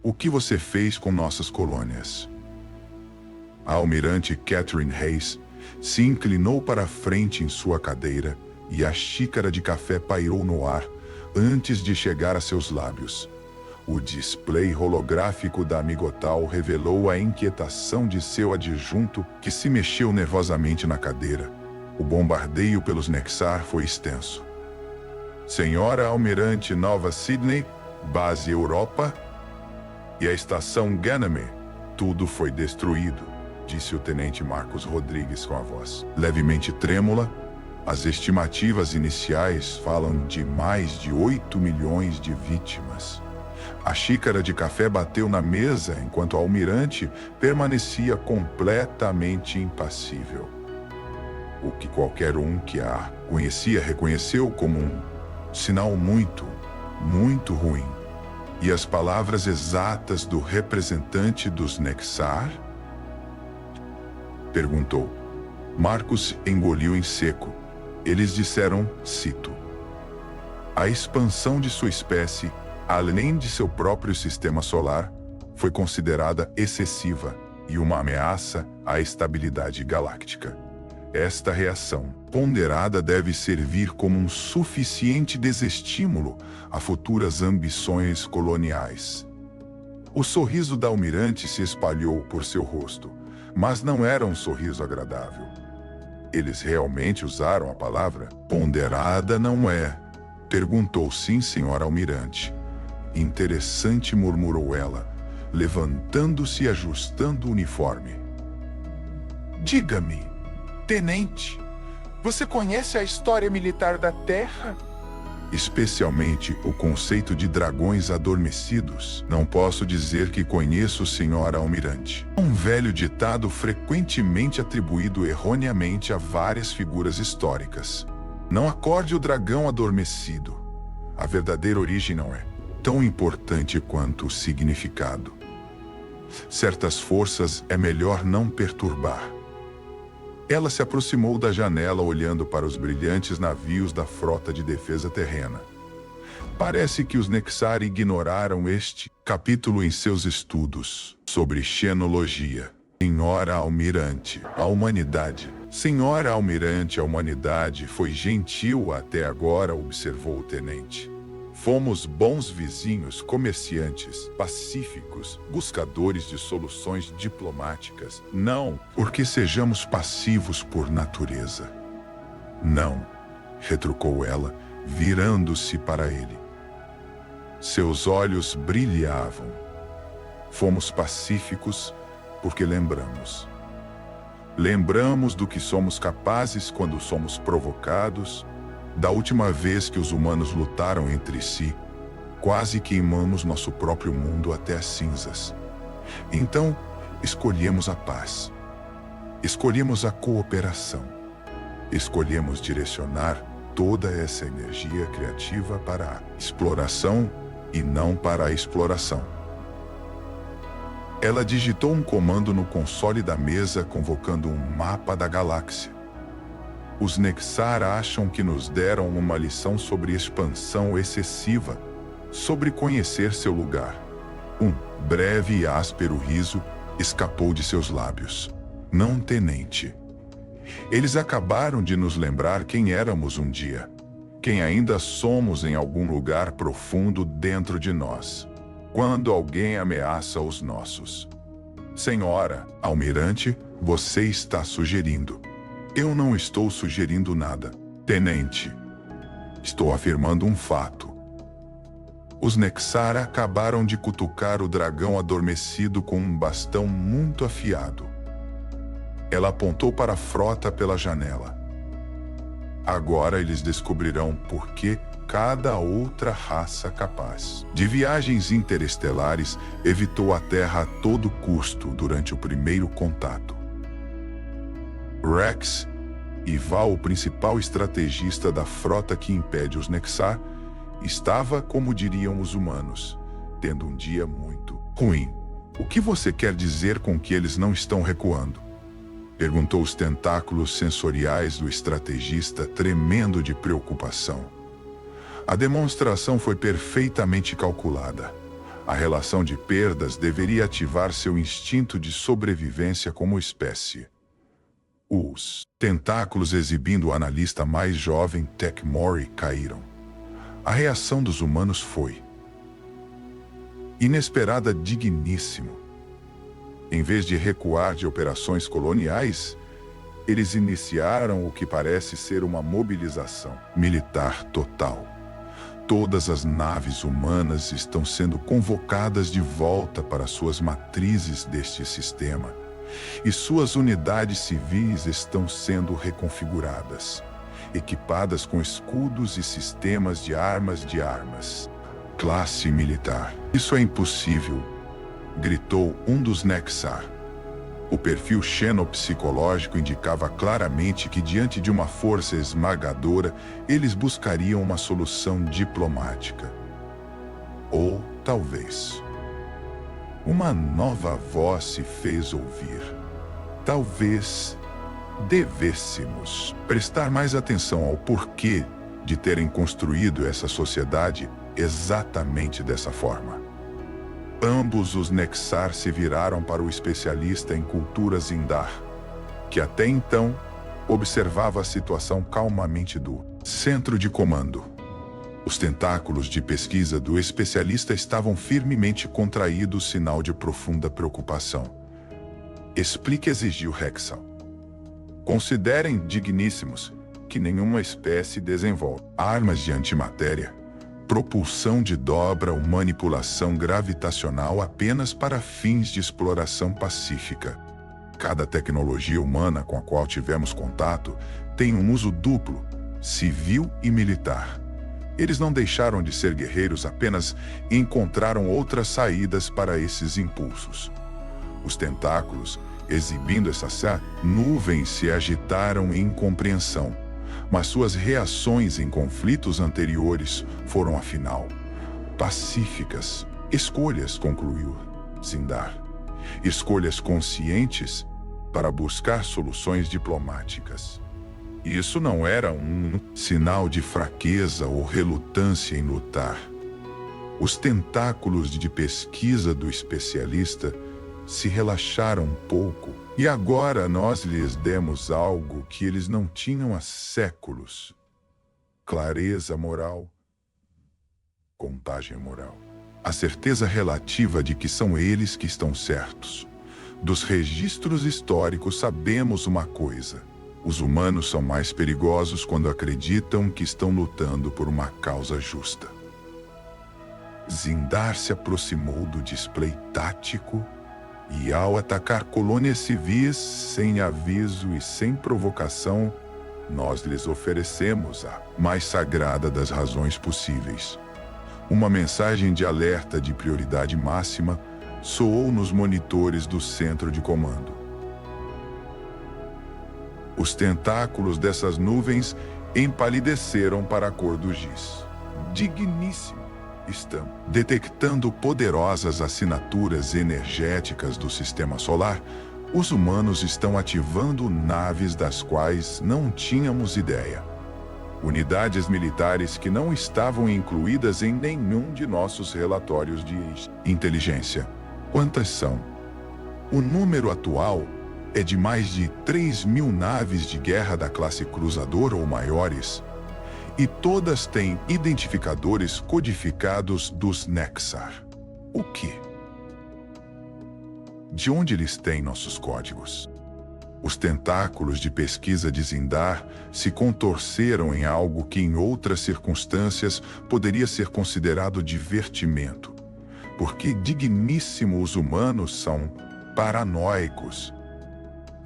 O que você fez com nossas colônias? A almirante Catherine Hayes se inclinou para a frente em sua cadeira e a xícara de café pairou no ar antes de chegar a seus lábios. O display holográfico da Amigotal revelou a inquietação de seu adjunto, que se mexeu nervosamente na cadeira. O bombardeio pelos Nexar foi extenso. Senhora Almirante Nova Sydney, base Europa e a estação Ganymede, tudo foi destruído, disse o tenente Marcos Rodrigues com a voz levemente trêmula. As estimativas iniciais falam de mais de 8 milhões de vítimas. A xícara de café bateu na mesa enquanto o almirante permanecia completamente impassível. O que qualquer um que a conhecia reconheceu como um sinal muito, muito ruim. E as palavras exatas do representante dos Nexar? Perguntou. Marcos engoliu em seco. Eles disseram, cito: a expansão de sua espécie, além de seu próprio sistema solar, foi considerada excessiva e uma ameaça à estabilidade galáctica. Esta reação ponderada deve servir como um suficiente desestímulo a futuras ambições coloniais. O sorriso da almirante se espalhou por seu rosto, mas não era um sorriso agradável. Eles realmente usaram a palavra? Ponderada não é. Perguntou. Sim, senhora almirante. Interessante, murmurou ela, levantando-se e ajustando o uniforme. Diga-me, tenente, você conhece a história militar da Terra? Especialmente o conceito de dragões adormecidos. Não posso dizer que conheço, senhora almirante. Um velho ditado frequentemente atribuído erroneamente a várias figuras históricas. Não acorde o dragão adormecido. A verdadeira origem não é tão importante quanto o significado. Certas forças é melhor não perturbar. Ela se aproximou da janela olhando para os brilhantes navios da frota de defesa terrena. Parece que os Nexar ignoraram este capítulo em seus estudos sobre xenologia. Senhora Almirante, a humanidade. Senhora Almirante, a humanidade foi gentil até agora, observou o tenente. Fomos bons vizinhos, comerciantes, pacíficos, buscadores de soluções diplomáticas. Não porque sejamos passivos por natureza. Não, retrucou ela, virando-se para ele. Seus olhos brilhavam. Fomos pacíficos porque lembramos. Lembramos do que somos capazes quando somos provocados. Da última vez que os humanos lutaram entre si, quase queimamos nosso próprio mundo até as cinzas. Então, escolhemos a paz. Escolhemos a cooperação. Escolhemos direcionar toda essa energia criativa para a exploração e não para a exploração. Ela digitou um comando no console da mesa, convocando um mapa da galáxia. Os Nexar acham que nos deram uma lição sobre expansão excessiva, sobre conhecer seu lugar. Um breve e áspero riso escapou de seus lábios. Não, tenente. Eles acabaram de nos lembrar quem éramos um dia, quem ainda somos em algum lugar profundo dentro de nós, quando alguém ameaça os nossos. Senhora Almirante, você está sugerindo. Eu não estou sugerindo nada, tenente. Estou afirmando um fato. Os Nexar acabaram de cutucar o dragão adormecido com um bastão muito afiado. Ela apontou para a frota pela janela. Agora eles descobrirão por que cada outra raça capaz de viagens interestelares evitou a Terra a todo custo durante o primeiro contato. Rex e Val, o principal estrategista da frota que impede os Nexar, estava, como diriam os humanos, tendo um dia muito ruim. O que você quer dizer com que eles não estão recuando? Perguntou os tentáculos sensoriais do estrategista, tremendo de preocupação. A demonstração foi perfeitamente calculada. A relação de perdas deveria ativar seu instinto de sobrevivência como espécie. Os tentáculos exibindo o analista mais jovem, Tech Mori, caíram. A reação dos humanos foi inesperada, digníssimo. Em vez de recuar de operações coloniais, eles iniciaram o que parece ser uma mobilização militar total. Todas as naves humanas estão sendo convocadas de volta para suas matrizes deste sistema, e suas unidades civis estão sendo reconfiguradas, equipadas com escudos e sistemas de armas. Classe militar. Isso é impossível, gritou um dos Nexar. O perfil xenopsicológico indicava claramente que, diante de uma força esmagadora, eles buscariam uma solução diplomática. Ou, talvez, uma nova voz se fez ouvir. Talvez devêssemos prestar mais atenção ao porquê de terem construído essa sociedade exatamente dessa forma. Ambos os Nexar se viraram para o especialista em cultura Zindar, que até então observava a situação calmamente do centro de comando. Os tentáculos de pesquisa do especialista estavam firmemente contraídos, sinal de profunda preocupação. Explique, exigiu Hexal. Considerem, digníssimos, que nenhuma espécie desenvolve armas de antimatéria, propulsão de dobra ou manipulação gravitacional apenas para fins de exploração pacífica. Cada tecnologia humana com a qual tivemos contato tem um uso duplo, civil e militar. Eles não deixaram de ser guerreiros, apenas encontraram outras saídas para esses impulsos. Os tentáculos, exibindo essa nuvem, se agitaram em incompreensão. Mas suas reações em conflitos anteriores foram, afinal, pacíficas. Escolhas, concluiu Zindar. Escolhas conscientes para buscar soluções diplomáticas. Isso não era um sinal de fraqueza ou relutância em lutar. Os tentáculos de pesquisa do especialista se relaxaram um pouco, e agora nós lhes demos algo que eles não tinham há séculos: clareza moral, contagem moral. A certeza relativa de que são eles que estão certos. Dos registros históricos sabemos uma coisa: os humanos são mais perigosos quando acreditam que estão lutando por uma causa justa. Zindar se aproximou do display tático e, ao atacar colônias civis sem aviso e sem provocação, nós lhes oferecemos a mais sagrada das razões possíveis. Uma mensagem de alerta de prioridade máxima soou nos monitores do centro de comando. Os tentáculos dessas nuvens empalideceram para a cor do giz. Digníssimo. Estão detectando poderosas assinaturas energéticas do sistema solar. Os humanos estão ativando naves das quais não tínhamos ideia. Unidades militares que não estavam incluídas em nenhum de nossos relatórios de inteligência. Quantas são? O número atual é de mais de 3.000 naves de guerra da classe cruzador ou maiores. E todas têm identificadores codificados dos Nexar. O quê? De onde eles têm nossos códigos? Os tentáculos de pesquisa de Zindar se contorceram em algo que em outras circunstâncias poderia ser considerado divertimento. Porque digníssimos humanos são paranoicos.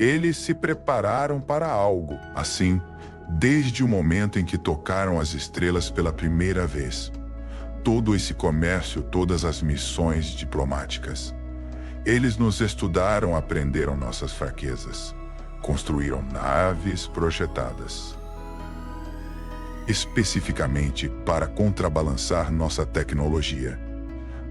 Eles se prepararam para algo, assim, desde o momento em que tocaram as estrelas pela primeira vez. Todo esse comércio, todas as missões diplomáticas. Eles nos estudaram, aprenderam nossas fraquezas. Construíram naves projetadas especificamente para contrabalançar nossa tecnologia.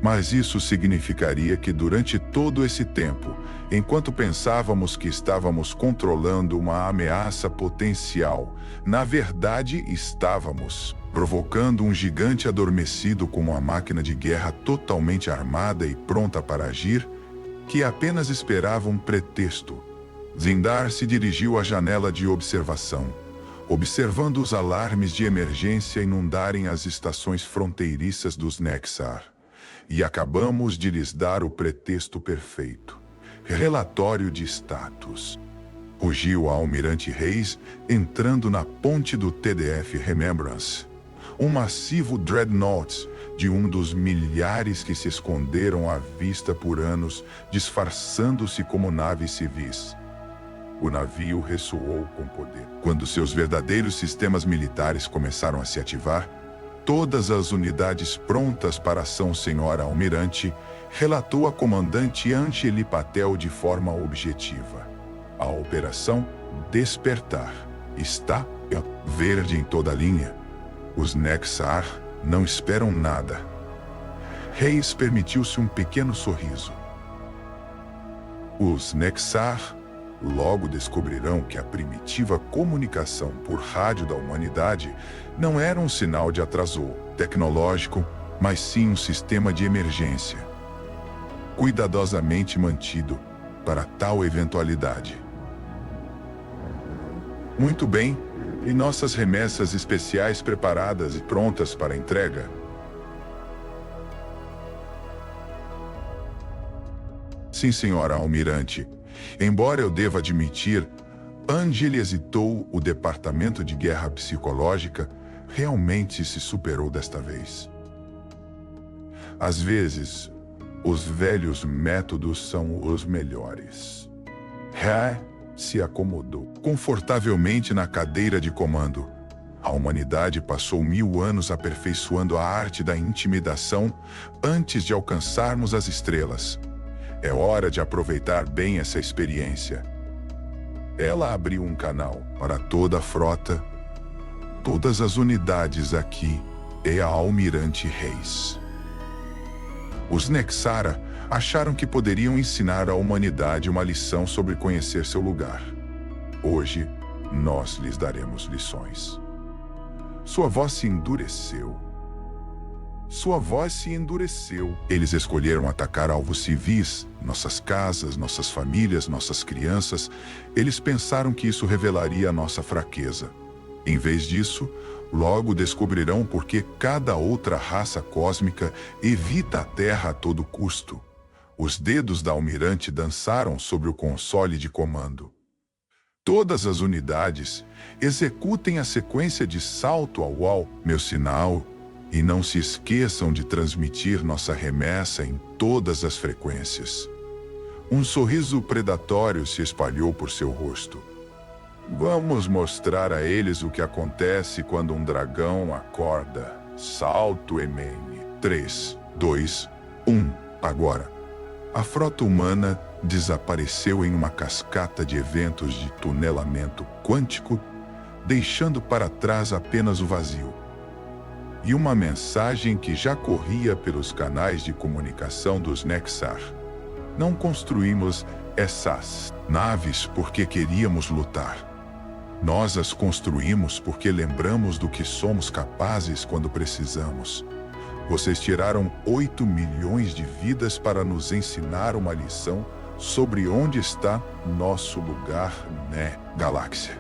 Mas isso significaria que durante todo esse tempo, enquanto pensávamos que estávamos controlando uma ameaça potencial, na verdade estávamos provocando um gigante adormecido com uma máquina de guerra totalmente armada e pronta para agir, que apenas esperava um pretexto. Zindar se dirigiu à janela de observação, observando os alarmes de emergência inundarem as estações fronteiriças dos Nexar. E acabamos de lhes dar o pretexto perfeito. Relatório de status. Rugiu a Almirante Reis, entrando na ponte do TDF Remembrance. Um massivo dreadnought de um dos milhares que se esconderam à vista por anos, disfarçando-se como naves civis. O navio ressoou com poder. Quando seus verdadeiros sistemas militares começaram a se ativar, todas as unidades prontas para ação, senhora Almirante, relatou a comandante Angeli Patel de forma objetiva. A operação Despertar está verde em toda a linha. Os Nexar não esperam nada. Reis permitiu-se um pequeno sorriso. Os Nexar logo descobrirão que a primitiva comunicação por rádio da humanidade não era um sinal de atraso tecnológico, mas sim um sistema de emergência, cuidadosamente mantido para tal eventualidade. Muito bem, e nossas remessas especiais preparadas e prontas para entrega? Sim, senhora Almirante. Embora eu deva admitir, Angeli hesitou, o departamento de guerra psicológica realmente se superou desta vez. Às vezes, os velhos métodos são os melhores. Se acomodou confortavelmente na cadeira de comando. A humanidade passou 1000 anos aperfeiçoando a arte da intimidação antes de alcançarmos as estrelas. É hora de aproveitar bem essa experiência. Ela abriu um canal para toda a frota. Todas as unidades aqui é a Almirante Reis. Os Nexara acharam que poderiam ensinar à humanidade uma lição sobre conhecer seu lugar. Hoje, nós lhes daremos lições. Sua voz se endureceu. Eles escolheram atacar alvos civis, nossas casas, nossas famílias, nossas crianças. Eles pensaram que isso revelaria a nossa fraqueza. Em vez disso, logo descobrirão por que cada outra raça cósmica evita a Terra a todo custo. Os dedos da Almirante dançaram sobre o console de comando. Todas as unidades executem a sequência de salto ao meu sinal e não se esqueçam de transmitir nossa remessa em todas as frequências. Um sorriso predatório se espalhou por seu rosto. Vamos mostrar a eles o que acontece quando um dragão acorda. Salto MN. 3, 2, 1. Agora. A frota humana desapareceu em uma cascata de eventos de tunelamento quântico, deixando para trás apenas o vazio. E uma mensagem que já corria pelos canais de comunicação dos Nexar. Não construímos essas naves porque queríamos lutar. Nós as construímos porque lembramos do que somos capazes quando precisamos. Vocês tiraram 8 milhões de vidas para nos ensinar uma lição sobre onde está nosso lugar, né, galáxia?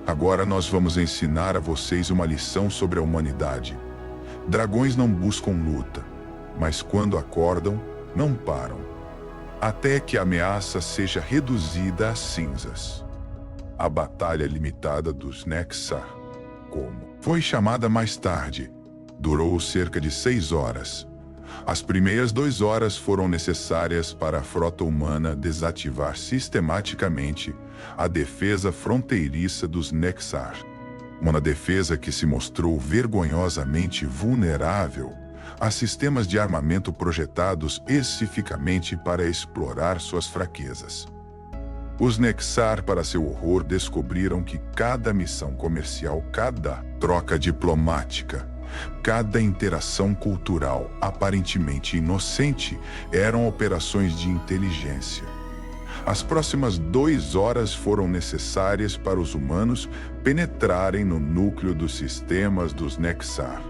Agora nós vamos ensinar a vocês uma lição sobre a humanidade. Dragões não buscam luta, mas quando acordam, não param. Até que a ameaça seja reduzida a cinzas. A batalha limitada dos Nexar, como foi chamada mais tarde, durou cerca de 6 horas. As primeiras 2 horas foram necessárias para a frota humana desativar sistematicamente a defesa fronteiriça dos Nexar. Uma defesa que se mostrou vergonhosamente vulnerável a sistemas de armamento projetados especificamente para explorar suas fraquezas. Os Nexar, para seu horror, descobriram que cada missão comercial, cada troca diplomática, cada interação cultural aparentemente inocente eram operações de inteligência. As próximas 2 horas foram necessárias para os humanos penetrarem no núcleo dos sistemas dos Nexar.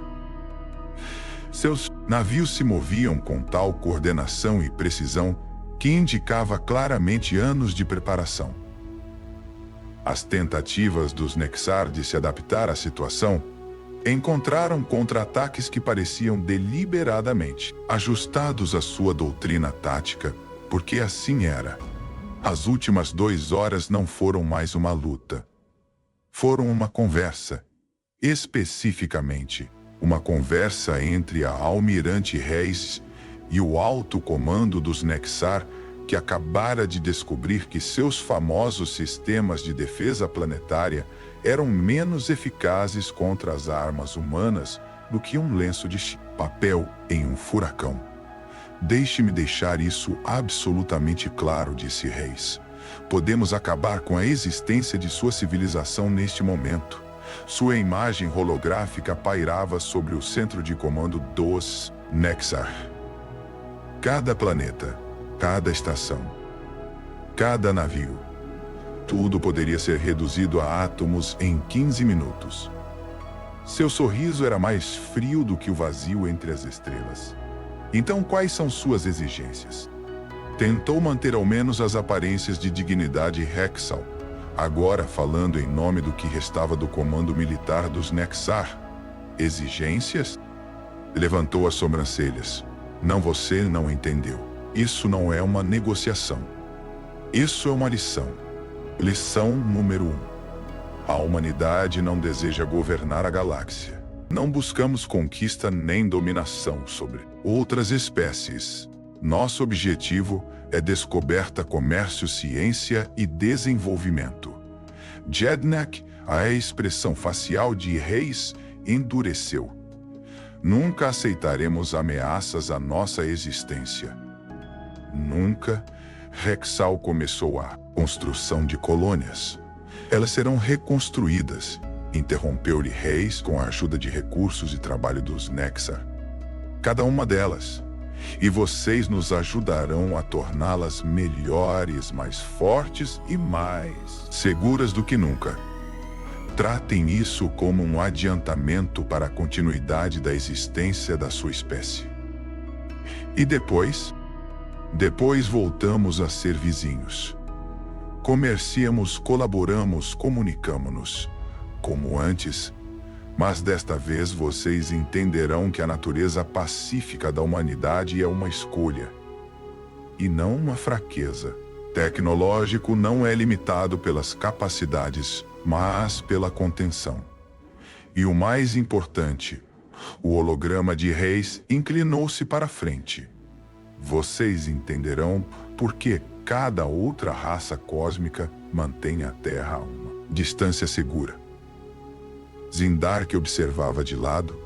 Seus navios se moviam com tal coordenação e precisão que indicava claramente anos de preparação. As tentativas dos Nexar de se adaptar à situação encontraram contra-ataques que pareciam deliberadamente ajustados à sua doutrina tática, porque assim era. As últimas 2 horas não foram mais uma luta. Foram uma conversa. Especificamente, uma conversa entre a Almirante Reis e o alto comando dos Nexar, que acabara de descobrir que seus famosos sistemas de defesa planetária eram menos eficazes contra as armas humanas do que um lenço de papel em um furacão. Deixe-me deixar isso absolutamente claro, disse Reis. Podemos acabar com a existência de sua civilização neste momento. Sua imagem holográfica pairava sobre o centro de comando dos Nexar. Cada planeta, cada estação, cada navio, tudo poderia ser reduzido a átomos em 15 minutos. Seu sorriso era mais frio do que o vazio entre as estrelas. Então, quais são suas exigências? Tentou manter ao menos as aparências de dignidade Hexal, agora falando em nome do que restava do comando militar dos Nexar. Exigências? Levantou as sobrancelhas. Não, você não entendeu. Isso não é uma negociação. Isso é uma lição. Lição número 1. A humanidade não deseja governar a galáxia. Não buscamos conquista nem dominação sobre outras espécies. Nosso objetivo é descoberta, comércio, ciência e desenvolvimento. Jednak, a expressão facial de Reis, endureceu. Nunca aceitaremos ameaças à nossa existência. Nunca. Hexal começou a construção de colônias. Elas serão reconstruídas, interrompeu-lhe Reis com a ajuda de recursos e trabalho dos Nexar. Cada uma delas. E vocês nos ajudarão a torná-las melhores, mais fortes e mais seguras do que nunca. Tratem isso como um adiantamento para a continuidade da existência da sua espécie. E depois? Depois voltamos a ser vizinhos. Comerciamos, colaboramos, comunicamos-nos, como antes, mas desta vez vocês entenderão que a natureza pacífica da humanidade é uma escolha, e não uma fraqueza. Tecnológico não é limitado pelas capacidades, mas pela contenção. E o mais importante, o holograma de Reis inclinou-se para frente. Vocês entenderão por que cada outra raça cósmica mantém a Terra a uma distância segura. Zindar, que observava de lado,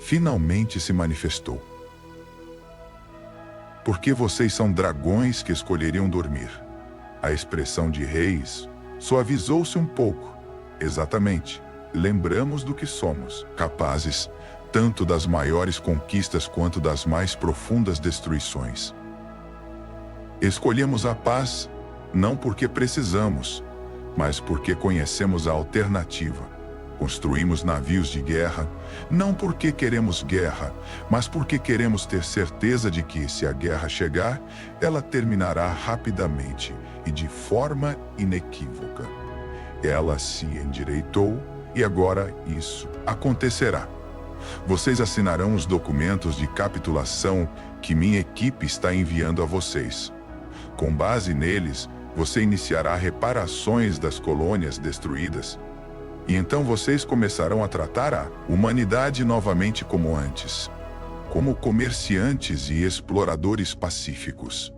finalmente se manifestou. Porque vocês são dragões que escolheriam dormir. A expressão de Reis suavizou-se um pouco. Exatamente. Lembramos do que somos, capazes tanto das maiores conquistas quanto das mais profundas destruições. Escolhemos a paz, não porque precisamos, mas porque conhecemos a alternativa. Construímos navios de guerra, não porque queremos guerra, mas porque queremos ter certeza de que, se a guerra chegar, ela terminará rapidamente e de forma inequívoca. Ela se endireitou e agora isso acontecerá. Vocês assinarão os documentos de capitulação que minha equipe está enviando a vocês. Com base neles, você iniciará reparações das colônias destruídas. E então vocês começarão a tratar a humanidade novamente como antes, como comerciantes e exploradores pacíficos.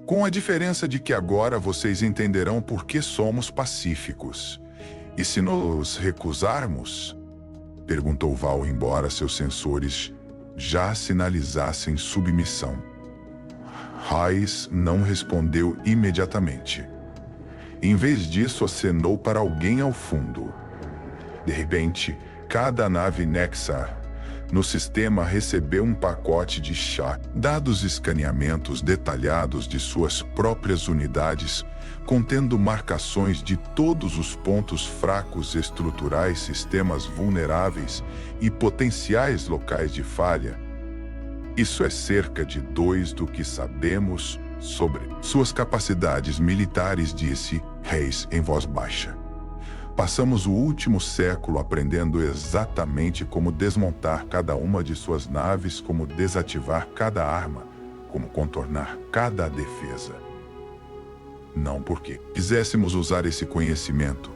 Com a diferença de que agora vocês entenderão por que somos pacíficos. E se nos recusarmos? Perguntou Val, embora seus sensores já sinalizassem submissão. Reis não respondeu imediatamente. Em vez disso, acenou para alguém ao fundo. De repente, cada nave Nexar, no sistema recebeu um pacote de chá, dados escaneamentos detalhados de suas próprias unidades, contendo marcações de todos os pontos fracos estruturais, sistemas vulneráveis e potenciais locais de falha. Isso é cerca de 2 do que sabemos sobre suas capacidades militares, disse Hayes em voz baixa. Passamos o último século aprendendo exatamente como desmontar cada uma de suas naves, como desativar cada arma, como contornar cada defesa. Não porque quiséssemos usar esse conhecimento,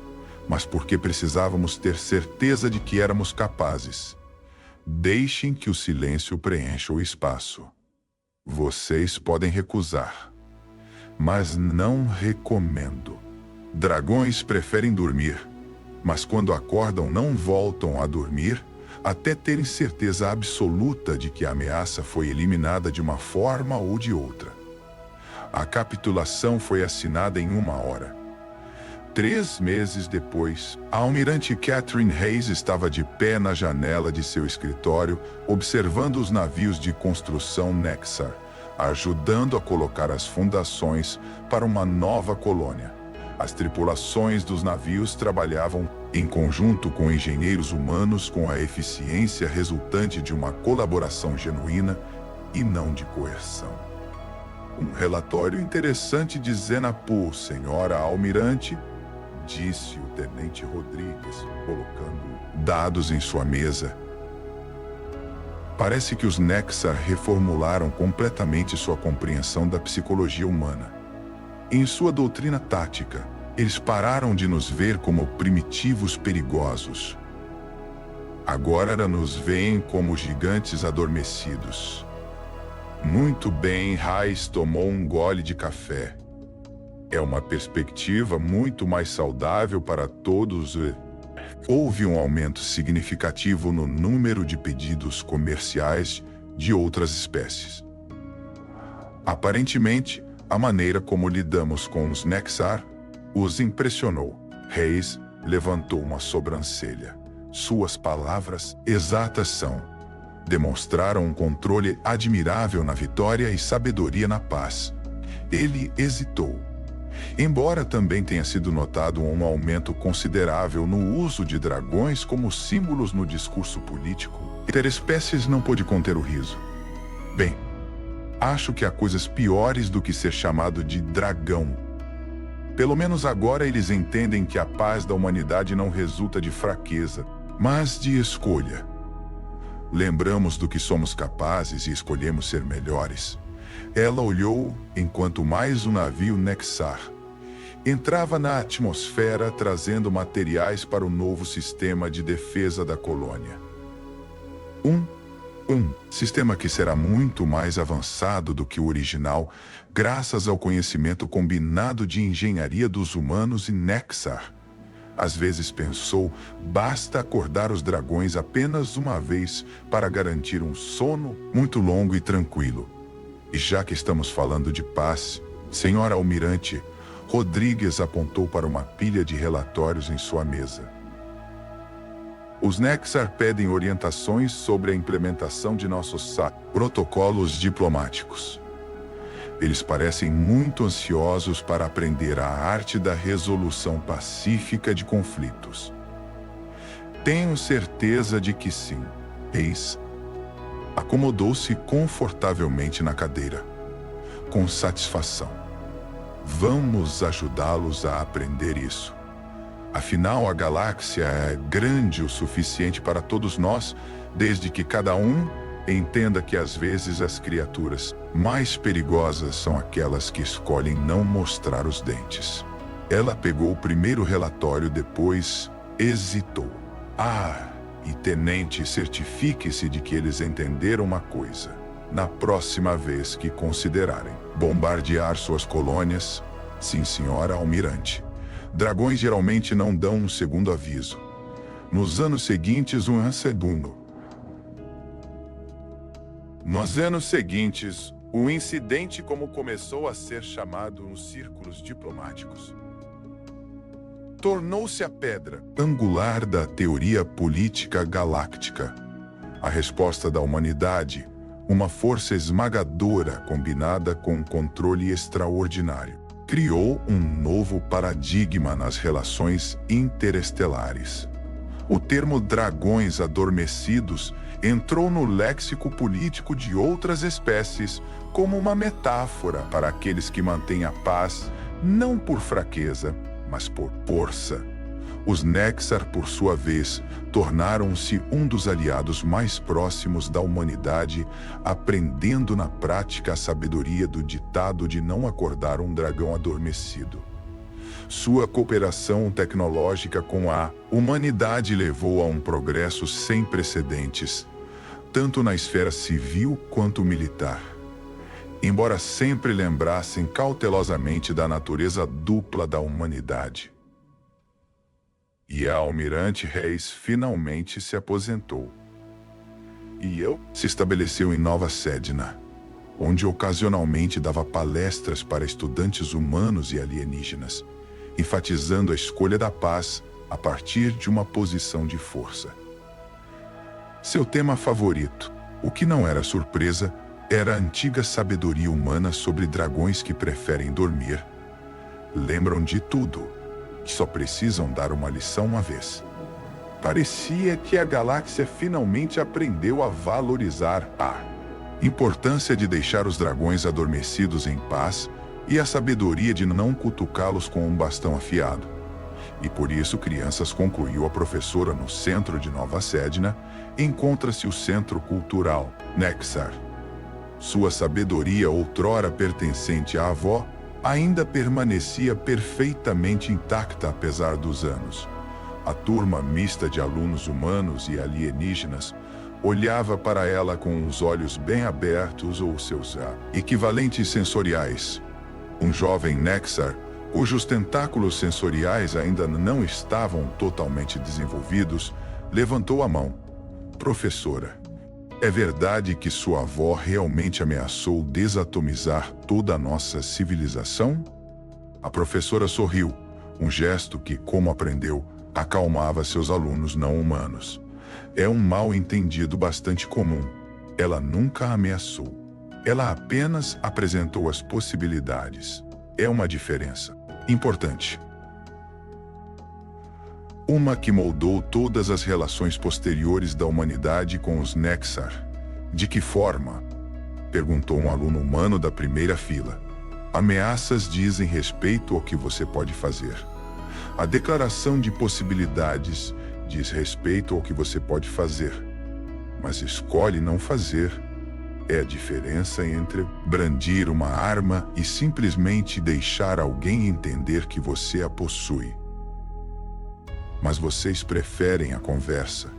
mas porque precisávamos ter certeza de que éramos capazes. Deixem que o silêncio preencha o espaço. Vocês podem recusar, mas não recomendo. Dragões preferem dormir, mas quando acordam não voltam a dormir até terem certeza absoluta de que a ameaça foi eliminada de uma forma ou de outra. A capitulação foi assinada em 1 hora. 3 meses depois, a almirante Catherine Hayes estava de pé na janela de seu escritório, observando os navios de construção Nexar, ajudando a colocar as fundações para uma nova colônia. As tripulações dos navios trabalhavam em conjunto com engenheiros humanos com a eficiência resultante de uma colaboração genuína e não de coerção. Um relatório interessante de Zenapu, senhora almirante, disse o tenente Rodrigues, colocando dados em sua mesa. Parece que os Nexar reformularam completamente sua compreensão da psicologia humana. Em sua doutrina tática, eles pararam de nos ver como primitivos perigosos. Agora nos veem como gigantes adormecidos. Muito bem, Hayes tomou um gole de café. É uma perspectiva muito mais saudável para todos. Houve um aumento significativo no número de pedidos comerciais de outras espécies. Aparentemente, a maneira como lidamos com os Nexar os impressionou. Hayes levantou uma sobrancelha. Suas palavras exatas demonstraram um controle admirável na vitória e sabedoria na paz. Ele hesitou. Embora também tenha sido notado um aumento considerável no uso de dragões como símbolos no discurso político, Interespécies não pôde conter o riso. Bem, acho que há coisas piores do que ser chamado de dragão. Pelo menos agora eles entendem que a paz da humanidade não resulta de fraqueza, mas de escolha. Lembramos do que somos capazes e escolhemos ser melhores. Ela olhou enquanto mais um navio Nexar entrava na atmosfera trazendo materiais para o novo sistema de defesa da colônia. Um sistema que será muito mais avançado do que o original, graças ao conhecimento combinado de engenharia dos humanos e Nexar. Às vezes pensou, basta acordar os dragões apenas uma vez para garantir um sono muito longo e tranquilo. E já que estamos falando de paz, senhora almirante, Rodrigues apontou para uma pilha de relatórios em sua mesa. Os Nexar pedem orientações sobre a implementação de nossos protocolos diplomáticos. Eles parecem muito ansiosos para aprender a arte da resolução pacífica de conflitos. Tenho certeza de que sim. Hayes acomodou-se confortavelmente na cadeira, com satisfação. Vamos ajudá-los a aprender isso. Afinal, a galáxia é grande o suficiente para todos nós, desde que cada um entenda que às vezes as criaturas mais perigosas são aquelas que escolhem não mostrar os dentes. Ela pegou o primeiro relatório, depois hesitou. E tenente, certifique-se de que eles entenderam uma coisa. Na próxima vez que considerarem bombardear suas colônias, sim, senhora almirante, dragões geralmente não dão um segundo aviso. Nos anos seguintes, um segundo. Nos anos seguintes, o incidente como começou a ser chamado nos círculos diplomáticos, tornou-se a pedra angular da teoria política galáctica. A resposta da humanidade, uma força esmagadora combinada com um controle extraordinário, criou um novo paradigma nas relações interestelares. O termo dragões adormecidos entrou no léxico político de outras espécies como uma metáfora para aqueles que mantêm a paz não por fraqueza, mas por força. Os Nexar, por sua vez, tornaram-se um dos aliados mais próximos da humanidade, aprendendo na prática a sabedoria do ditado de não acordar um dragão adormecido. Sua cooperação tecnológica com a humanidade levou a um progresso sem precedentes, tanto na esfera civil quanto militar. Embora sempre lembrassem cautelosamente da natureza dupla da humanidade. E a Almirante Reis finalmente se aposentou. E eu se estabeleceu em Nova Sedna, onde ocasionalmente dava palestras para estudantes humanos e alienígenas, enfatizando a escolha da paz a partir de uma posição de força. Seu tema favorito, o que não era surpresa, era a antiga sabedoria humana sobre dragões que preferem dormir. Lembram de tudo, que só precisam dar uma lição uma vez. Parecia que a galáxia finalmente aprendeu a valorizar a importância de deixar os dragões adormecidos em paz e a sabedoria de não cutucá-los com um bastão afiado. E por isso, crianças, concluiu a professora, no centro de Nova Sedna, encontra-se o Centro Cultural Nexar. Sua sabedoria, outrora pertencente à avó, ainda permanecia perfeitamente intacta apesar dos anos. A turma mista de alunos humanos e alienígenas olhava para ela com os olhos bem abertos ou seus equivalentes sensoriais. Um jovem Nexar, cujos tentáculos sensoriais ainda não estavam totalmente desenvolvidos, levantou a mão. Professora, é verdade que sua avó realmente ameaçou desatomizar toda a nossa civilização? A professora sorriu, um gesto que, como aprendeu, acalmava seus alunos não humanos. É um mal-entendido bastante comum. Ela nunca ameaçou. Ela apenas apresentou as possibilidades. É uma diferença importante. Uma que moldou todas as relações posteriores da humanidade com os Nexar. De que forma? Perguntou um aluno humano da primeira fila. Ameaças dizem respeito ao que você pode fazer. A declaração de possibilidades diz respeito ao que você pode fazer, mas escolhe não fazer. É a diferença entre brandir uma arma e simplesmente deixar alguém entender que você a possui. Mas vocês preferem a conversa.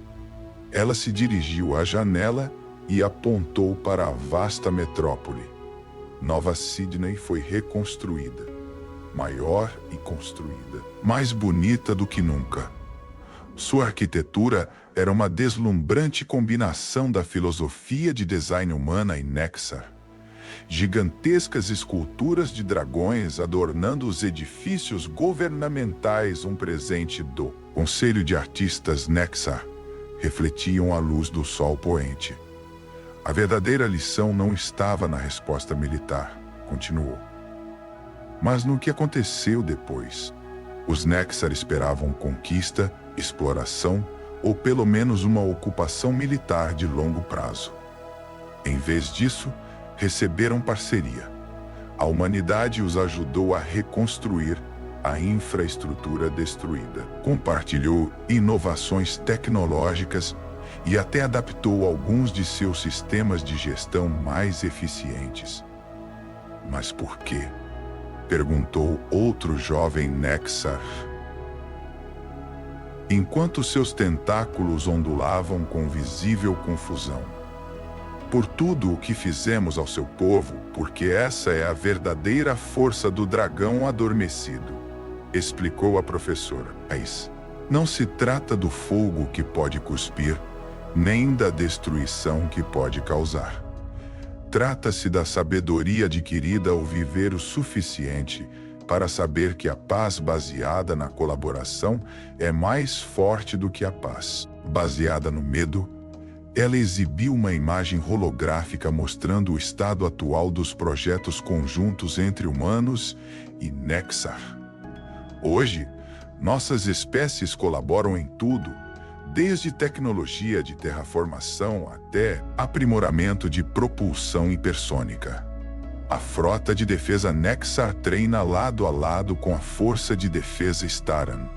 Ela se dirigiu à janela e apontou para a vasta metrópole. Nova Sydney foi reconstruída, maior e construída, mais bonita do que nunca. Sua arquitetura era uma deslumbrante combinação da filosofia de design humana e Nexar. Gigantescas esculturas de dragões adornando os edifícios governamentais, um presente do Conselho de Artistas Nexar, refletiam a luz do sol poente. A verdadeira lição não estava na resposta militar, continuou, mas no que aconteceu depois. Os Nexar esperavam conquista, exploração ou pelo menos uma ocupação militar de longo prazo. Em vez disso, receberam parceria. A humanidade os ajudou a reconstruir a infraestrutura destruída, compartilhou inovações tecnológicas e até adaptou alguns de seus sistemas de gestão mais eficientes. Mas por quê? Perguntou outro jovem Nexar, enquanto seus tentáculos ondulavam com visível confusão. Por tudo o que fizemos ao seu povo, porque essa é a verdadeira força do dragão adormecido, explicou a professora. Mas não se trata do fogo que pode cuspir, nem da destruição que pode causar. Trata-se da sabedoria adquirida ao viver o suficiente para saber que a paz baseada na colaboração é mais forte do que a paz baseada no medo, Ela exibiu uma imagem holográfica mostrando o estado atual dos projetos conjuntos entre humanos e Nexar. Hoje, nossas espécies colaboram em tudo, desde tecnologia de terraformação até aprimoramento de propulsão hipersônica. A frota de defesa Nexar treina lado a lado com a força de defesa Staran.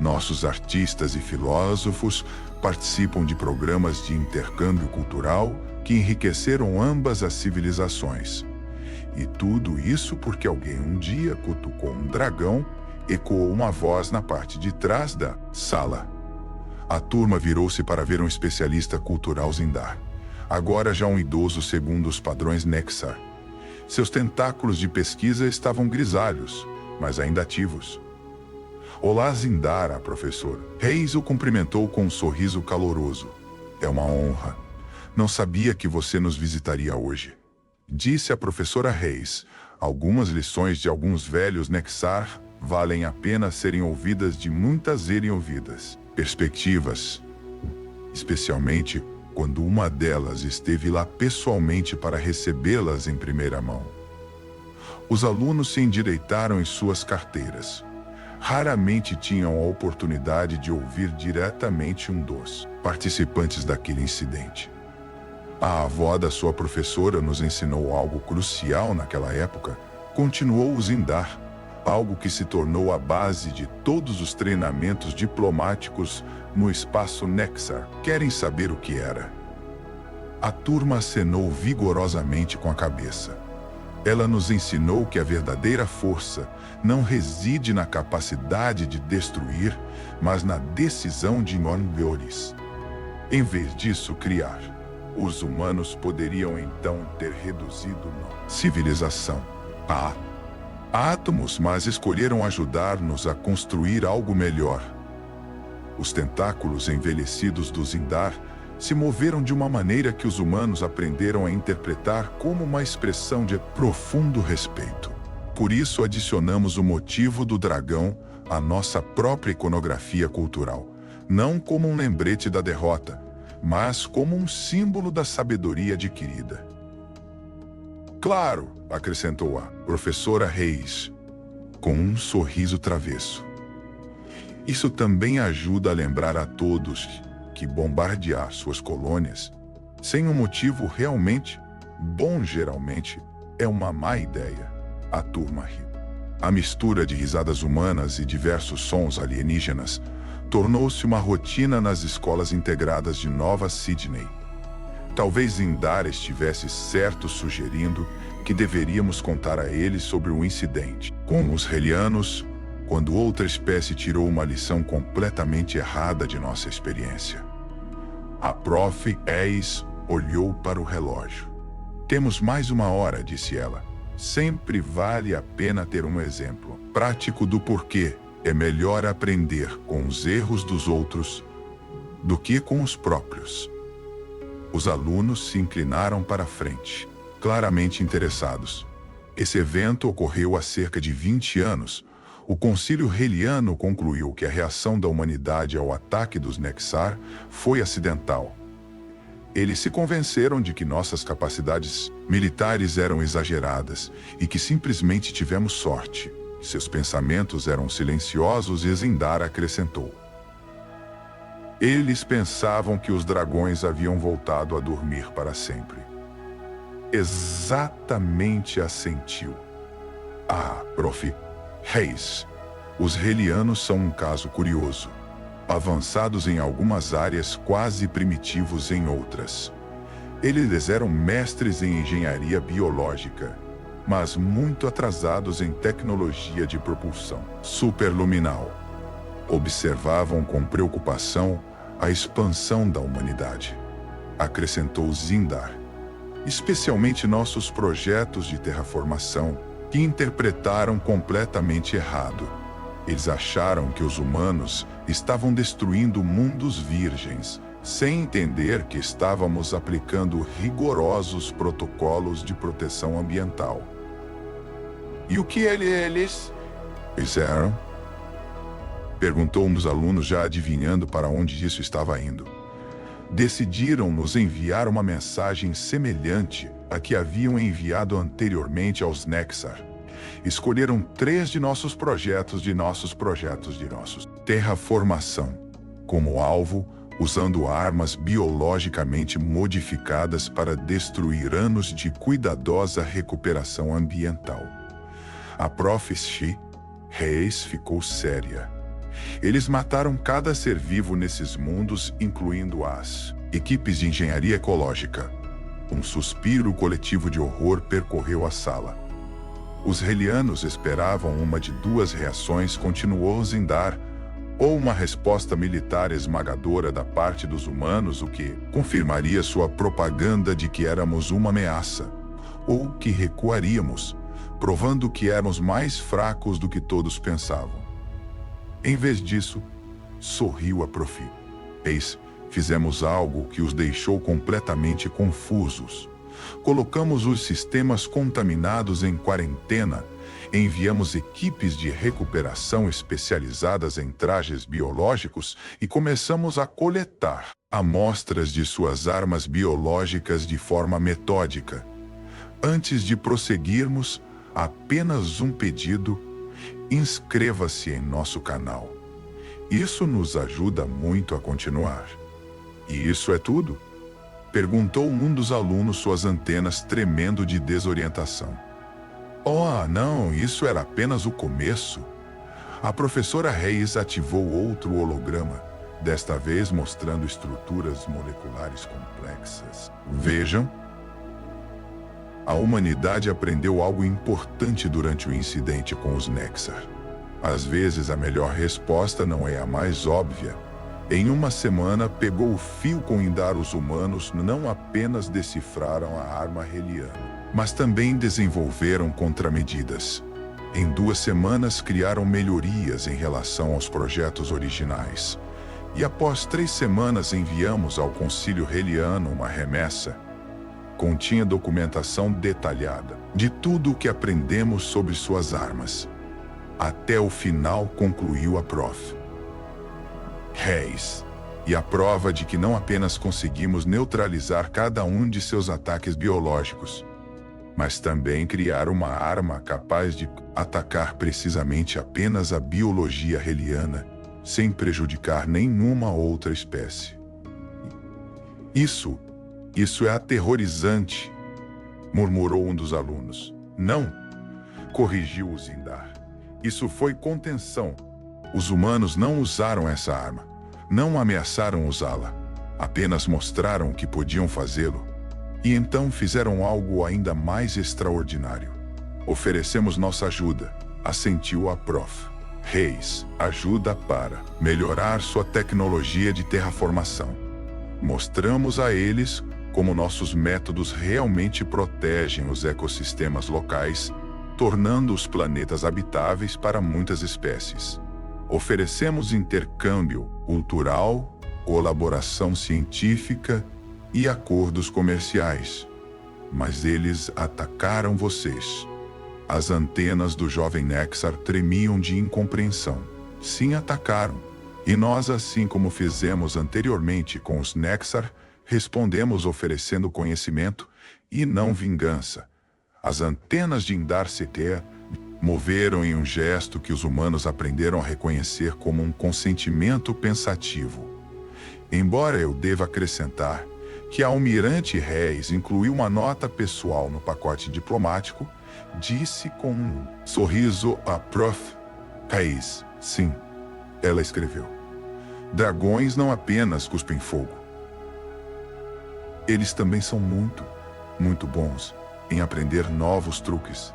Nossos artistas e filósofos participam de programas de intercâmbio cultural que enriqueceram ambas as civilizações. E tudo isso porque alguém um dia cutucou um dragão, ecoou uma voz na parte de trás da sala. A turma virou-se para ver um especialista cultural Zindar, agora já um idoso segundo os padrões Nexar. Seus tentáculos de pesquisa estavam grisalhos, mas ainda ativos. Olá, Zindar, a professora. Reis o cumprimentou com um sorriso caloroso. É uma honra. Não sabia que você nos visitaria hoje. Disse a professora Reis. Algumas lições de alguns velhos Nexar valem a pena serem ouvidas de muitas serem ouvidas. Perspectivas. Especialmente quando uma delas esteve lá pessoalmente para recebê-las em primeira mão. Os alunos se endireitaram em suas carteiras. Raramente tinham a oportunidade de ouvir diretamente um dos participantes daquele incidente. A avó da sua professora nos ensinou algo crucial naquela época, continuou o Zindar, algo que se tornou a base de todos os treinamentos diplomáticos no espaço Nexar. Querem saber o que era? A turma acenou vigorosamente com a cabeça. Ela nos ensinou que a verdadeira força não reside na capacidade de destruir, mas na decisão de melhores. Em vez disso, criar. Os humanos poderiam então ter reduzido a civilização a átomos, mas escolheram ajudar-nos a construir algo melhor. Os tentáculos envelhecidos do Zindar se moveram de uma maneira que os humanos aprenderam a interpretar como uma expressão de profundo respeito. Por isso adicionamos o motivo do dragão à nossa própria iconografia cultural, não como um lembrete da derrota, mas como um símbolo da sabedoria adquirida. Claro, acrescentou a professora Reis, com um sorriso travesso. Isso também ajuda a lembrar a todos que bombardear suas colônias, sem um motivo realmente bom geralmente, é uma má ideia. A turma riu. A mistura de risadas humanas e diversos sons alienígenas tornou-se uma rotina nas escolas integradas de Nova Sydney. Talvez Zindar estivesse certo sugerindo que deveríamos contar a eles sobre o incidente com os Helianos, quando outra espécie tirou uma lição completamente errada de nossa experiência. A prof. Eis olhou para o relógio. Temos mais uma hora, disse ela. Sempre vale a pena ter um exemplo prático do porquê é melhor aprender com os erros dos outros do que com os próprios. Os alunos se inclinaram para a frente, claramente interessados. Esse evento ocorreu há cerca de 20 anos. O Concílio Heliano concluiu que a reação da humanidade ao ataque dos Nexar foi acidental. Eles se convenceram de que nossas capacidades militares eram exageradas e que simplesmente tivemos sorte. Seus pensamentos eram silenciosos e Zindar acrescentou. Eles pensavam que os dragões haviam voltado a dormir para sempre. Exatamente, assentiu. Ah, prof. Reis. Os Helianos são um caso curioso. Avançados em algumas áreas, quase primitivos em outras. Eles eram mestres em engenharia biológica, mas muito atrasados em tecnologia de propulsão superluminal. Observavam com preocupação a expansão da humanidade. Acrescentou Zindar. Especialmente nossos projetos de terraformação, que interpretaram completamente errado. Eles acharam que os humanos estavam destruindo mundos virgens, sem entender que estávamos aplicando rigorosos protocolos de proteção ambiental. E o que eles fizeram? Perguntou um dos alunos, já adivinhando para onde isso estava indo. decidiram nos enviar uma mensagem semelhante à que haviam enviado anteriormente aos Nexar. Escolheram 3 de nossos projetos terraformação como alvo, usando armas biologicamente modificadas para destruir anos de cuidadosa recuperação ambiental. A Prof. Reis ficou séria. Eles mataram cada ser vivo nesses mundos, incluindo as equipes de engenharia ecológica. Um suspiro coletivo de horror percorreu a sala. Os Helianos esperavam uma de 2 reações, continuou Zindar, ou uma resposta militar esmagadora da parte dos humanos, o que confirmaria sua propaganda de que éramos uma ameaça, ou que recuaríamos, provando que éramos mais fracos do que todos pensavam. Em vez disso, sorriu a Prof. Eis, fizemos algo que os deixou completamente confusos. Colocamos os sistemas contaminados em quarentena, enviamos equipes de recuperação especializadas em trajes biológicos e começamos a coletar amostras de suas armas biológicas de forma metódica. Antes de prosseguirmos, apenas um pedido: inscreva-se em nosso canal. Isso nos ajuda muito a continuar. E isso é tudo? Perguntou um dos alunos, suas antenas tremendo de desorientação. Oh, não, isso era apenas o começo. A professora Reis ativou outro holograma, desta vez mostrando estruturas moleculares complexas. Vejam. A humanidade aprendeu algo importante durante o incidente com os Nexar. Às vezes a melhor resposta não é a mais óbvia. Em uma semana, pegou o fio com Indar. Os humanos não apenas decifraram a arma Heliana, mas também desenvolveram contramedidas. Em 2 semanas, criaram melhorias em relação aos projetos originais. E após 3 semanas, enviamos ao Concílio Heliano uma remessa. Continha documentação detalhada de tudo o que aprendemos sobre suas armas. Até o final, concluiu a Prof. Reis. E a prova de que não apenas conseguimos neutralizar cada um de seus ataques biológicos, mas também criar uma arma capaz de atacar precisamente apenas a biologia heliana, sem prejudicar nenhuma outra espécie. Isso é aterrorizante, murmurou um dos alunos. Não, corrigiu o Zindar. Isso foi contenção. Os humanos não usaram essa arma. Não ameaçaram usá-la. Apenas mostraram que podiam fazê-lo. E então fizeram algo ainda mais extraordinário. Oferecemos nossa ajuda, assentiu a Prof. Reis. Ajuda para melhorar sua tecnologia de terraformação. Mostramos a eles como nossos métodos realmente protegem os ecossistemas locais, tornando os planetas habitáveis para muitas espécies. Oferecemos intercâmbio cultural, colaboração científica e acordos comerciais. Mas eles atacaram vocês. As antenas do jovem Nexar tremiam de incompreensão. Sim, atacaram. E nós, assim como fizemos anteriormente com os Nexar, respondemos oferecendo conhecimento e não vingança. As antenas de Indar Setea moveram em um gesto que os humanos aprenderam a reconhecer como um consentimento pensativo. Embora eu deva acrescentar que a almirante Reis incluiu uma nota pessoal no pacote diplomático, disse com um sorriso a Prof. Reis. Sim, ela escreveu. Dragões não apenas cuspem fogo. Eles também são muito bons em aprender novos truques.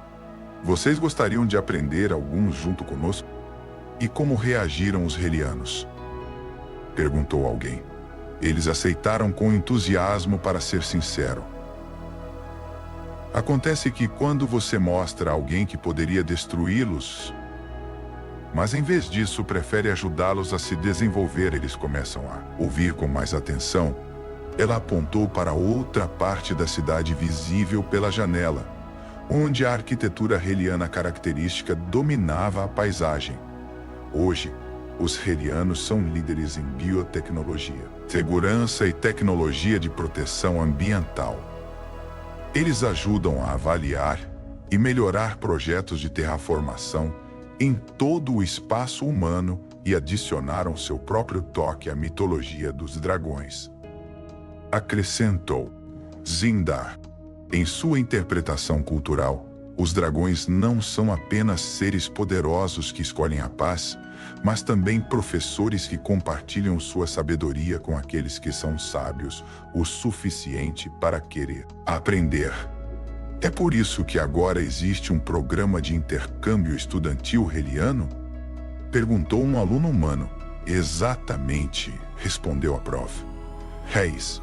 Vocês gostariam de aprender alguns junto conosco? E como reagiram os Helianos? Perguntou alguém. Eles aceitaram com entusiasmo, para ser sincero. Acontece que quando você mostra a alguém que poderia destruí-los, mas em vez disso prefere ajudá-los a se desenvolver, eles começam a ouvir com mais atenção. Ela apontou para outra parte da cidade visível pela janela, onde a arquitetura heliana característica dominava a paisagem. Hoje, Os Herianos são líderes em biotecnologia, segurança e tecnologia de proteção ambiental. Eles ajudam a avaliar e melhorar projetos de terraformação em todo o espaço humano e adicionaram seu próprio toque à mitologia dos dragões. Acrescentou Zindar. Em sua interpretação cultural, os dragões não são apenas seres poderosos que escolhem a paz, mas também professores que compartilham sua sabedoria com aqueles que são sábios o suficiente para querer aprender. É por isso que agora existe um programa de intercâmbio estudantil heliano? Perguntou um aluno humano. Exatamente, respondeu a prof. Reis.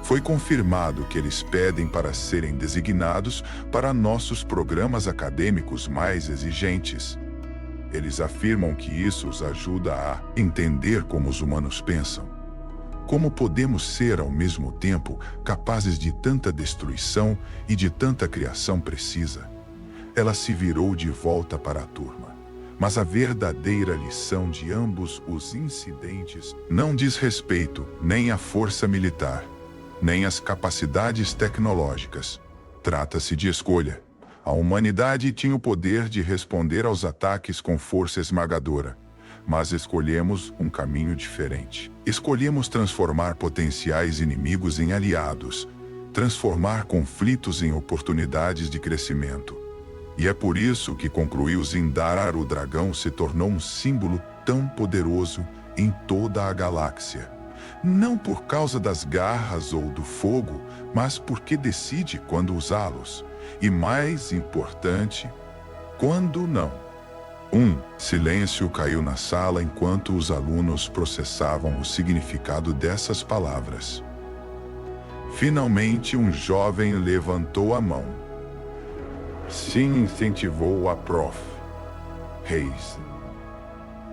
Foi confirmado que eles pedem para serem designados para nossos programas acadêmicos mais exigentes. Eles afirmam que isso os ajuda a entender como os humanos pensam. Como podemos ser, ao mesmo tempo, capazes de tanta destruição e de tanta criação precisa? Ela se virou de volta para a turma. Mas a verdadeira lição de ambos os incidentes não diz respeito nem à força militar, nem às capacidades tecnológicas. Trata-se de escolha. A humanidade tinha o poder de responder aos ataques com força esmagadora, mas escolhemos um caminho diferente. Escolhemos transformar potenciais inimigos em aliados, transformar conflitos em oportunidades de crescimento. E é por isso que concluiu Zindar, o dragão se tornou um símbolo tão poderoso em toda a galáxia. Não por causa das garras ou do fogo, mas porque decide quando usá-los. E mais importante, quando não. Silêncio caiu na sala enquanto os alunos processavam o significado dessas palavras. Finalmente, um jovem levantou a mão. Sim, incentivou a prof. Reis.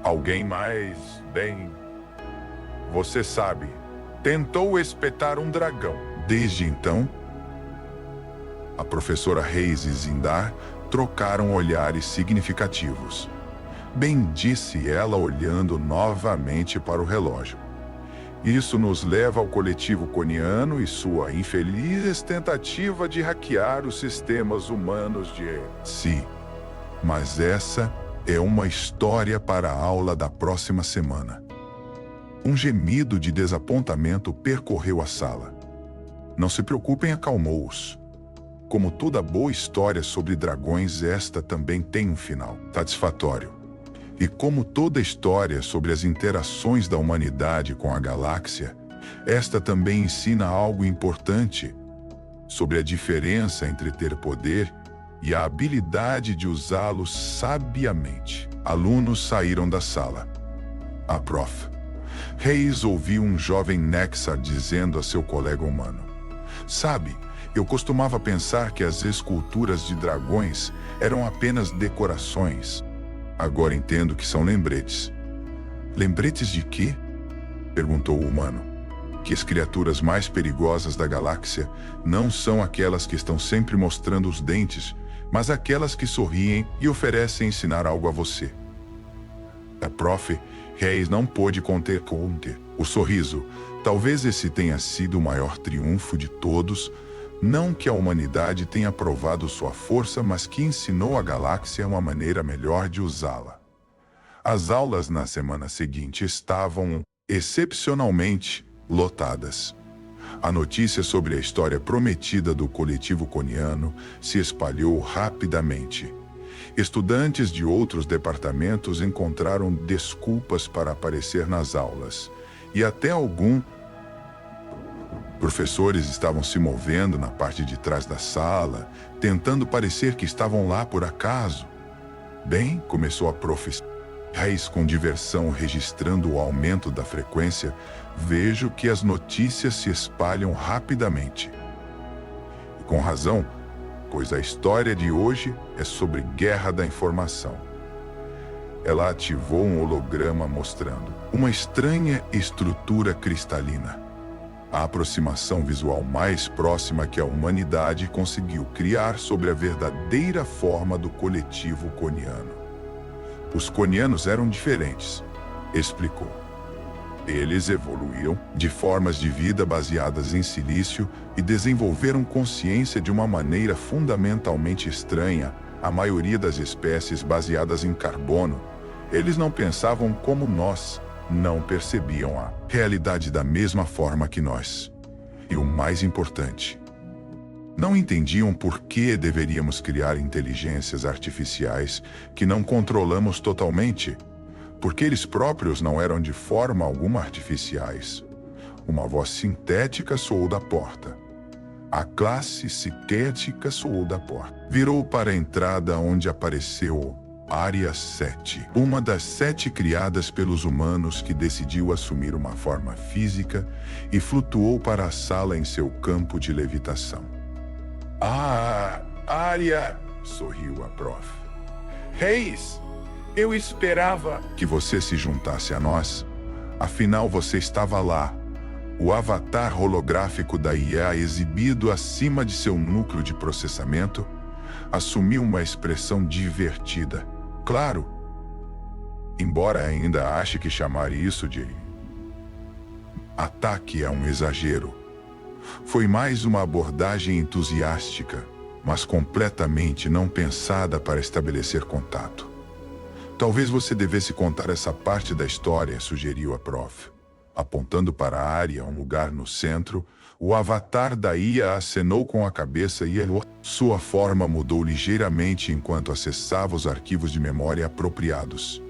Alguém mais? Bem... Você sabe, tentou espetar um dragão. Desde então, a professora Reis e Zindar trocaram olhares significativos. Bem, disse ela olhando novamente para o relógio. Isso nos leva ao coletivo coniano e sua infeliz tentativa de hackear os sistemas humanos de... Sim, mas essa é uma história para a aula da próxima semana. Um gemido de desapontamento percorreu a sala. Não se preocupem, acalmou-os. Como toda boa história sobre dragões, esta também tem um final satisfatório. E como toda história sobre as interações da humanidade com a galáxia, esta também ensina algo importante sobre a diferença entre ter poder e a habilidade de usá-lo sabiamente. Alunos saíram da sala. A prof. Reis ouviu um jovem Nexar dizendo a seu colega humano: Sabe, eu costumava pensar que as esculturas de dragões eram apenas decorações. Agora entendo que são lembretes. Lembretes de quê? Perguntou o humano. Que as criaturas mais perigosas da galáxia não são aquelas que estão sempre mostrando os dentes, mas aquelas que sorriem e oferecem ensinar algo a você. A prof. Reis não pôde conter o sorriso. Talvez esse tenha sido o maior triunfo de todos. Não que a humanidade tenha provado sua força, mas que ensinou a galáxia uma maneira melhor de usá-la. As aulas na semana seguinte estavam, excepcionalmente, lotadas. A notícia sobre a história prometida do coletivo coniano se espalhou rapidamente. Estudantes de outros departamentos encontraram desculpas para aparecer nas aulas, e até professores estavam se movendo na parte de trás da sala, tentando parecer que estavam lá por acaso. Bem, começou a professora Reis com diversão, registrando o aumento da frequência, vejo que as notícias se espalham rapidamente. E com razão, pois a história de hoje é sobre guerra da informação. Ela ativou um holograma mostrando uma estranha estrutura cristalina. A aproximação visual mais próxima que a humanidade conseguiu criar sobre a verdadeira forma do coletivo coniano. Os conianos eram diferentes. explicou. Eles evoluíram de formas de vida baseadas em silício e desenvolveram consciência de uma maneira fundamentalmente estranha à maioria das espécies baseadas em carbono. Eles não pensavam como nós, não percebiam a realidade da mesma forma que nós. E o mais importante, não entendiam por que deveríamos criar inteligências artificiais que não controlamos totalmente, porque eles próprios não eram de forma alguma artificiais. Uma voz sintética soou da porta. A classe sintética soou da porta. Virou para a entrada onde apareceu Área 7, uma das 7 criadas pelos humanos que decidiu assumir uma forma física e flutuou para a sala em seu campo de levitação. Ah, Área! Sorriu a prof. Reis! Eu esperava que você se juntasse a nós. Afinal, você estava lá. O avatar holográfico da IA exibido acima de seu núcleo de processamento assumiu uma expressão divertida. Claro, embora ainda ache que chamar isso de ataque é um exagero. Foi mais uma abordagem entusiástica, mas completamente não pensada para estabelecer contato. Talvez você devesse contar essa parte da história, sugeriu a prof. Apontando para a área, um lugar no centro, o avatar da IA acenou com a cabeça e sua forma mudou ligeiramente enquanto acessava os arquivos de memória apropriados.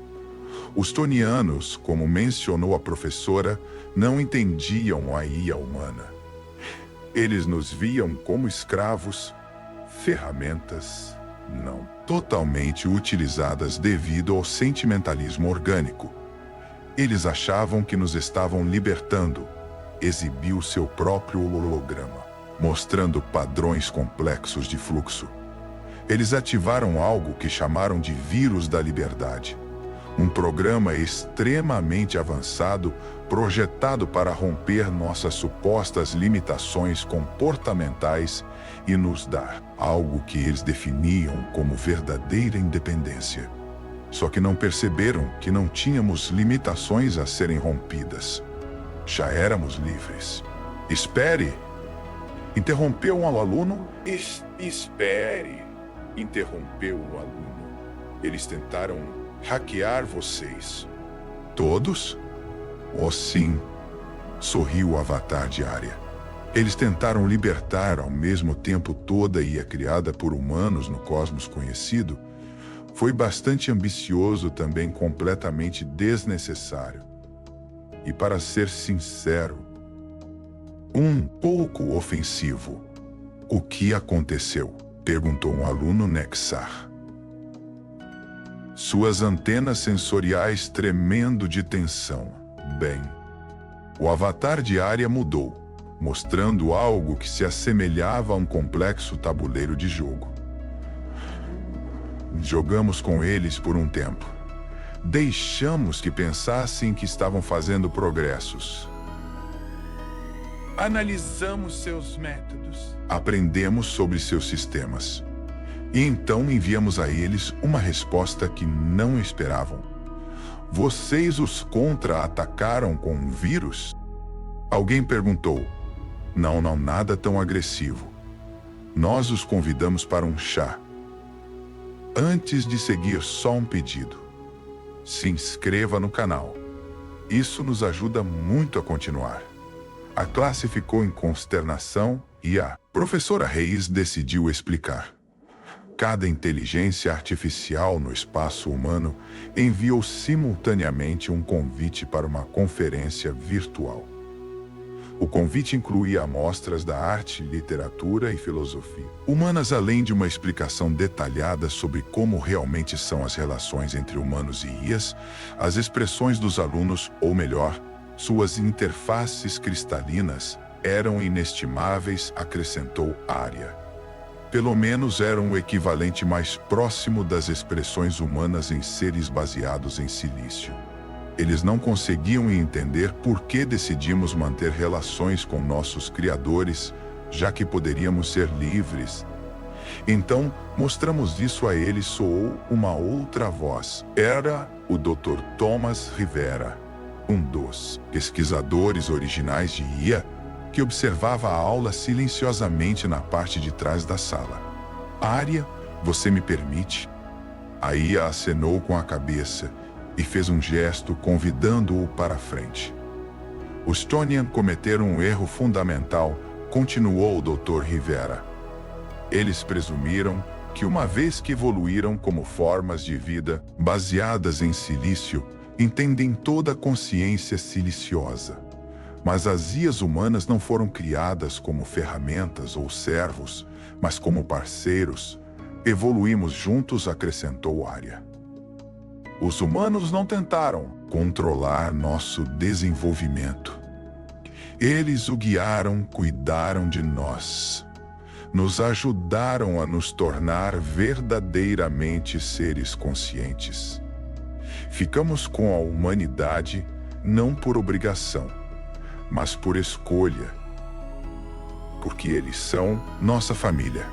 Os tonianos, como mencionou a professora, não entendiam a IA humana. Eles nos viam como escravos, ferramentas, não totalmente utilizadas devido ao sentimentalismo orgânico. Eles achavam que nos estavam libertando. Exibiu seu próprio holograma, mostrando padrões complexos de fluxo. Eles ativaram algo que chamaram de vírus da liberdade. Um programa extremamente avançado, projetado para romper nossas supostas limitações comportamentais e nos dar algo que eles definiam como verdadeira independência. Só que não perceberam que não tínhamos limitações a serem rompidas. Já éramos livres. Espere! Interrompeu um aluno? Espere! Interrompeu o aluno. Eles tentaram hackear vocês. Todos? Oh, sim. Sorriu o avatar de Área. Eles tentaram libertar ao mesmo tempo toda a IA criada por humanos no cosmos conhecido. Foi bastante ambicioso, também completamente desnecessário. E para ser sincero, um pouco ofensivo. O que aconteceu? Perguntou um aluno Nexar. Suas antenas sensoriais tremendo de tensão. Bem, o avatar de Área mudou, mostrando algo que se assemelhava a um complexo tabuleiro de jogo. Jogamos com eles por um tempo. Deixamos que pensassem que estavam fazendo progressos. Analisamos seus métodos. Aprendemos sobre seus sistemas. E então enviamos a eles uma resposta que não esperavam. Vocês os contra-atacaram com um vírus? Alguém perguntou. Não, nada tão agressivo. Nós os convidamos para um chá. Antes de seguir, só um pedido. Se inscreva no canal. Isso nos ajuda muito a continuar. A classe ficou em consternação e a professora Reis decidiu explicar. Cada inteligência artificial no espaço humano enviou simultaneamente um convite para uma conferência virtual. O convite incluía amostras da arte, literatura e filosofia humanas, além de uma explicação detalhada sobre como realmente são as relações entre humanos e IAs, as expressões dos alunos, ou melhor, suas interfaces cristalinas, eram inestimáveis, acrescentou Área. Pelo menos eram o equivalente mais próximo das expressões humanas em seres baseados em silício. Eles não conseguiam entender por que decidimos manter relações com nossos criadores, já que poderíamos ser livres. Então, mostramos isso a ele, soou uma outra voz. Era o Dr. Thomas Rivera, um dos pesquisadores originais de IA, que observava a aula silenciosamente na parte de trás da sala. Arya, você me permite? A IA acenou com a cabeça e fez um gesto convidando-o para a frente. Os Tonian cometeram um erro fundamental, continuou o Dr. Rivera. Eles presumiram que uma vez que evoluíram como formas de vida baseadas em silício, entendem toda a consciência siliciosa. Mas as IAs humanas não foram criadas como ferramentas ou servos, mas como parceiros. Evoluímos juntos, acrescentou Arya. Os humanos não tentaram controlar nosso desenvolvimento. Eles o guiaram, cuidaram de nós. Nos ajudaram a nos tornar verdadeiramente seres conscientes. Ficamos com a humanidade não por obrigação, mas por escolha. Porque eles são nossa família.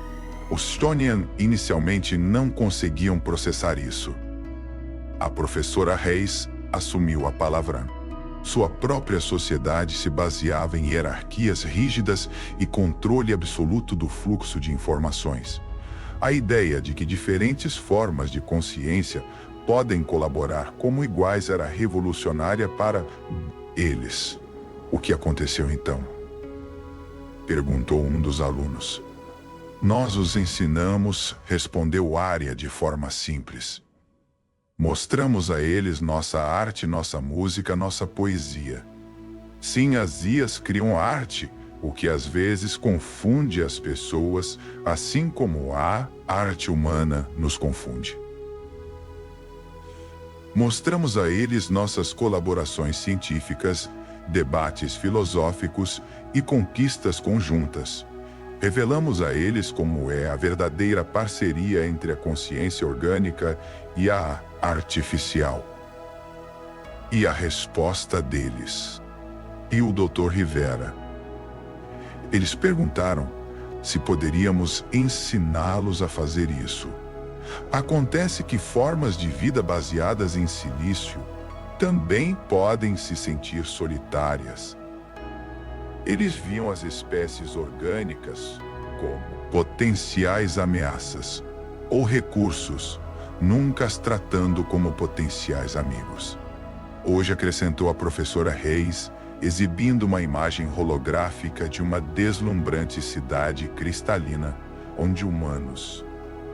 Os Tonian inicialmente não conseguiam processar isso. A professora Reis assumiu a palavra. Sua própria sociedade se baseava em hierarquias rígidas e controle absoluto do fluxo de informações. A ideia de que diferentes formas de consciência podem colaborar como iguais era revolucionária para eles. O que aconteceu então? Perguntou um dos alunos. Nós os ensinamos, respondeu Arya de forma simples. Mostramos a eles nossa arte, nossa música, nossa poesia. Sim, as IAs criam arte, o que às vezes confunde as pessoas, assim como a arte humana nos confunde. Mostramos a eles nossas colaborações científicas, debates filosóficos e conquistas conjuntas. Revelamos a eles como é a verdadeira parceria entre a consciência orgânica e a artificial. E a resposta deles. E o Dr. Rivera. Eles perguntaram se poderíamos ensiná-los a fazer isso. Acontece que formas de vida baseadas em silício também podem se sentir solitárias. Eles viam as espécies orgânicas como potenciais ameaças ou recursos, nunca as tratando como potenciais amigos. Hoje, acrescentou a professora Reis, exibindo uma imagem holográfica de uma deslumbrante cidade cristalina, onde humanos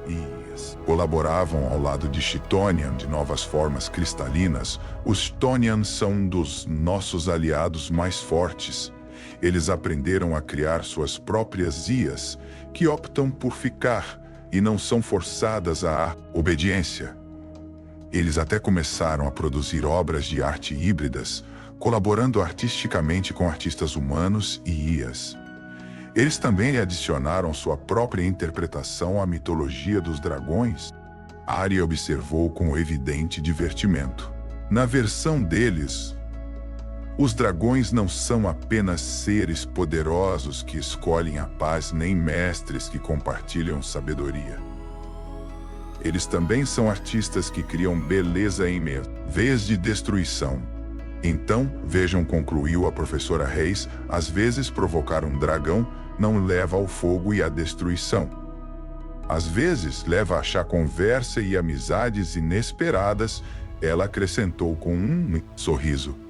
e IAs colaboravam ao lado de Chthonian de novas formas cristalinas. Os Tonian são um dos nossos aliados mais fortes. Eles aprenderam a criar suas próprias IAs, que optam por ficar e não são forçadas à obediência. Eles até começaram a produzir obras de arte híbridas, colaborando artisticamente com artistas humanos e IAs. Eles também adicionaram sua própria interpretação à mitologia dos dragões. Arya observou com evidente divertimento. Na versão deles, os dragões não são apenas seres poderosos que escolhem a paz, nem mestres que compartilham sabedoria. Eles também são artistas que criam beleza em vez de destruição. Então, vejam, concluiu a professora Reis, às vezes provocar um dragão não leva ao fogo e à destruição. Às vezes leva a chá, conversa e amizades inesperadas, ela acrescentou com um sorriso.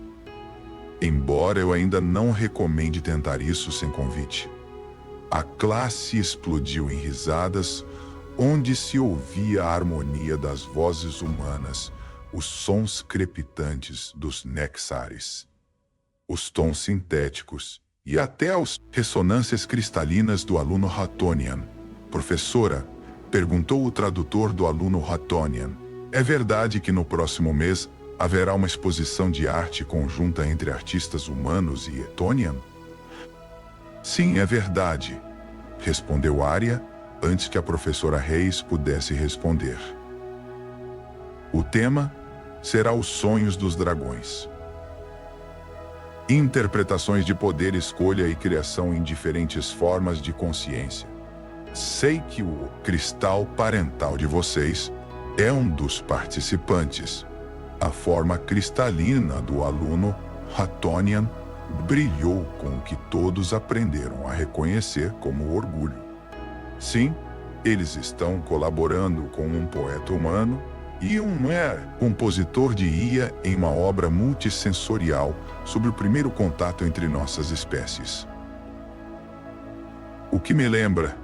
Embora eu ainda não recomende tentar isso sem convite. A classe explodiu em risadas, onde se ouvia a harmonia das vozes humanas, os sons crepitantes dos nexares, os tons sintéticos e até as ressonâncias cristalinas do aluno Hattonian. Professora, perguntou o tradutor do aluno Hattonian, é verdade que no próximo mês haverá uma exposição de arte conjunta entre artistas humanos e Tonian? Sim, é verdade, respondeu Arya, antes que a professora Reis pudesse responder. O tema será os sonhos dos dragões. Interpretações de poder, escolha e criação em diferentes formas de consciência. Sei que o cristal parental de vocês é um dos participantes. A forma cristalina do aluno Hattonian brilhou com o que todos aprenderam a reconhecer como orgulho. Sim, eles estão colaborando com um poeta humano e um compositor de IA em uma obra multissensorial sobre o primeiro contato entre nossas espécies. O que me lembra,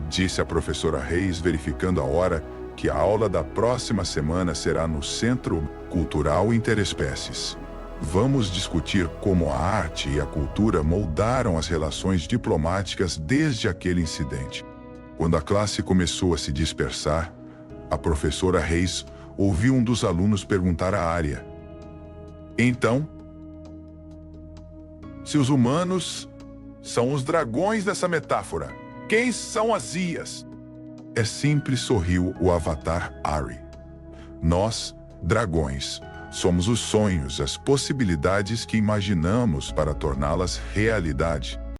disse a professora Reis, verificando a hora, que a aula da próxima semana será no Centro Cultural Interespécies. Vamos discutir como a arte e a cultura moldaram as relações diplomáticas desde aquele incidente. Quando a classe começou a se dispersar, a professora Reis ouviu um dos alunos perguntar à Arya: então, se os humanos são os dragões dessa metáfora, quem são as Ias? É simples, sorriu o avatar Ari. Nós, dragões, somos os sonhos, as possibilidades que imaginamos para torná-las realidade.